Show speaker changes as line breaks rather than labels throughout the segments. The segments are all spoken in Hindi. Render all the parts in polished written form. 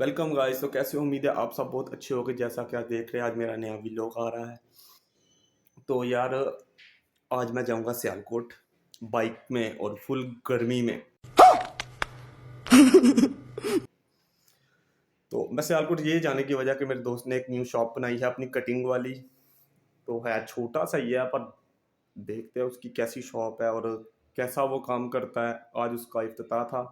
Welcome guys. तो कैसे हो? उम्मीद है आप सब बहुत अच्छे होगे। जैसा कि आप देख रहे हैं, आज मेरा नया व्लॉग आ रहा है। तो यार, आज मैं जाऊंगा सियालकोट बाइक में और फुल गर्मी में। तो मैं सियालकोट ये जाने की वजह कि मेरे दोस्त ने एक न्यू शॉप बनाई है अपनी कटिंग वाली। तो है छोटा सा ही है, पर देखते हैं उसकी कैसी शॉप है और कैसा वो काम करता है। आज उसका इफ्तिताह था,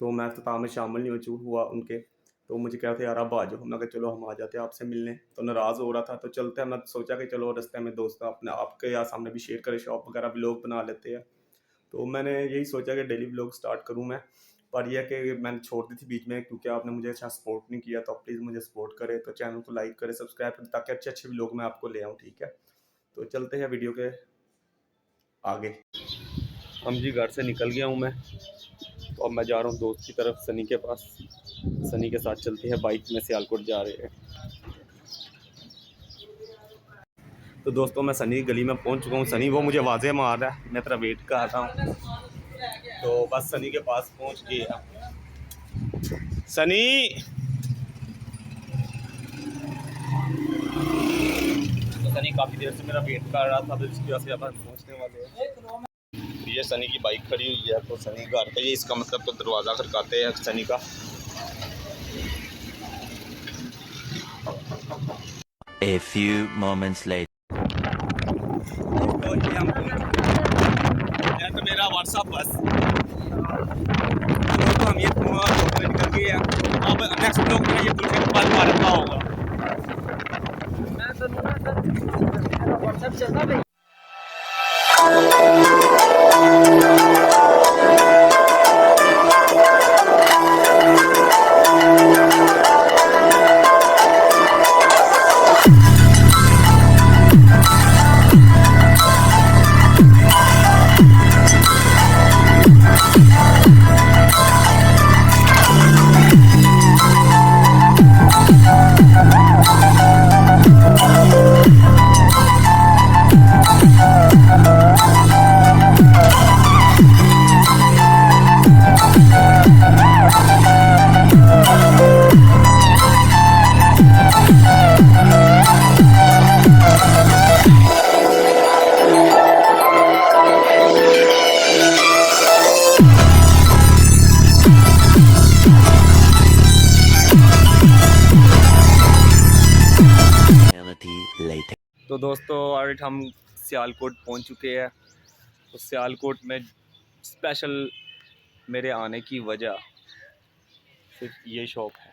तो मैं इफ्तिताह में शामिल नहीं हुआ उनके। तो मुझे कह रहे थे यार आप आ जाओ। मैं कहा चलो हम आ जाते हैं आपसे मिलने। तो नाराज़ हो रहा था, तो चलते हैं। मैं सोचा कि चलो रास्ते में दोस्त अपने आपके या सामने भी शेयर करें, शॉप वगैरह व्लॉग बना लेते हैं। तो मैंने यही सोचा कि डेली व्लॉग स्टार्ट करूँ मैं। पर यह कि मैंने छोड़ दी थी बीच में, क्योंकि आपने मुझे अच्छा सपोर्ट नहीं किया। तो प्लीज़ मुझे सपोर्ट करें, तो चैनल को लाइक करें, सब्सक्राइब करें, ताकि अच्छे अच्छे व्लॉग मैं आपको ले आऊँ। ठीक है, तो चलते हैं वीडियो के आगे। हम जी घर से निकल गया हूँ मैं। तो अब मैं जा रहा हूँ दोस्त की तरफ, सनी के पास। सनी के साथ चलते हैं, बाइक में सियालकोट जा रहे हैं। तो दोस्तों, मैं सनी की गली में पहुँच चुका हूँ। सनी वो मुझे आवाज़ें मार रहा है, मैं तेरा वेट कर रहा हूँ। तो बस सनी के पास पहुँच गया। सनी, तो सनी काफ़ी देर से मेरा वेट कर रहा था, तो इसकी वजह से अब हम पहुँचने वाले हैं। ये सनी की बाइक खड़ी हुई है, तो सनी घर पे ही, इसका मतलब तो दरवाज़ा खटकाते हैं सनी का।
A few moments later.
तो मेरा व्हाट्सअप बस तो हम ये निकल गए हैं। अब नेक्स्ट ब्लॉग में ये बुलफिन पाल भारत का होगा। मैं तो व्हाट्सएप चलता नहीं।
Later.
तो दोस्तों, आज हम सियालकोट पहुंच चुके हैं। तो सियालकोट में स्पेशल मेरे आने की वजह सिर्फ ये शॉप है।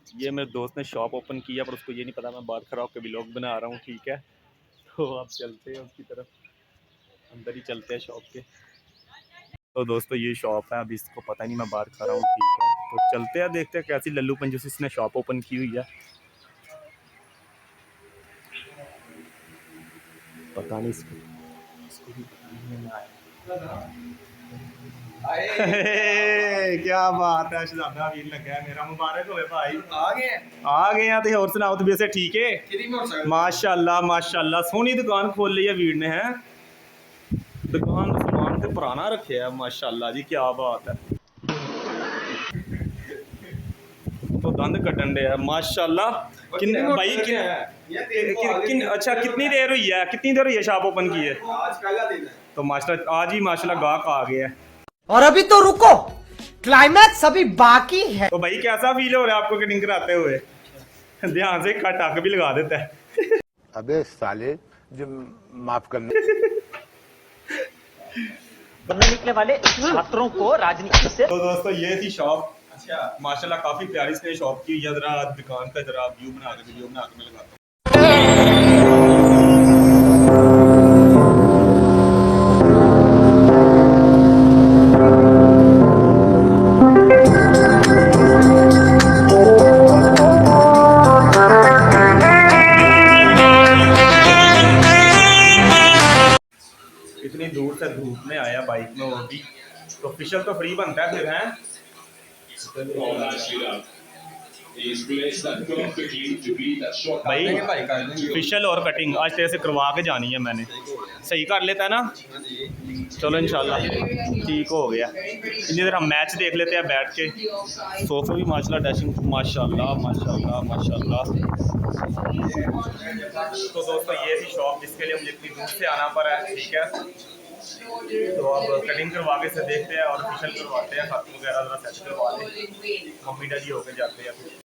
ये मेरे दोस्त ने शॉप ओपन किया, पर उसको ये नहीं पता मैं बाहर खड़ा होकर व्लॉग बना रहा हूँ। ठीक है, तो आप चलते हैं उसकी तरफ, अंदर ही चलते हैं शॉप के। तो दोस्तों, ये शॉप है, अभी इसको पता नहीं मैं बाहर खड़ा हूँ। ठीक है, तो चलते हैं, देखते हैं कैसी लल्लू पंजूसी इसने शॉप ओपन की हुई है। पता नहीं इसको भी क्या बात है। शहजादा वीर लगा है मेरा, मुबारक होवे भाई। आ गए हैं। तो और सुनाओ, तो वैसे ठीक है? माशाल्लाह माशाल्लाह, सोहनी दुकान खोल ली है वीर ने। है दुकान का सामान तो पुराना रखे है। माशाल्लाह जी, क्या बात है। तो दंद कटन दे है। माशाल्लाह। कितने भाई अच्छा, कितनी देर हुई है? कितनी देर हुई है शॉप ओपन की है?
आज पहला दिन है।
तो मास्टर आज ही माशाल्लाह गाहक आ गया है।
और अभी तो रुको, क्लाइमैक्स अभी बाकी है।
तो भाई कैसा फील हो रहा है आपको कटिंग कराते हुए? ध्यान से टाक भी लगा देता है।
अबे साले, जो माफ करना।
बनने निकले वाले छात्रों को राजनीति से।
तो दोस्तों, ये थी शॉप।
अच्छा,
माशाल्लाह काफी प्यारी इसने शॉप की। जरा दुकान का जरा व्यू बना के वीडियो बना के मैं लगाता हूँ। इतनी दूर से धूप में आया बाइक में, वो भी तो ऑफिशियल तो फ्री बनता है फिर है। भाई फेशियल और कटिंग आज तेरे से करवा के जानी है मैंने। सही कर लेता है ना? चलो इंशाल्लाह ठीक हो गया। इतनी देर हम मैच देख लेते हैं बैठ के। सोफे भी माशाल्लाह डैशिंग माशाल्लाह माशाल्लाह माशाल्लाह। तो दोस्तों ये थी शॉप जिसके लिए मुझे इतनी दूर से आना पड़ा है, ठीक है। तो अब कटिंग करवा के से देखते हैं और फेशियल करवाते हैं, खत्म वगैरह सेट करवा लें, मम्मी डैडी होके जाते हैं।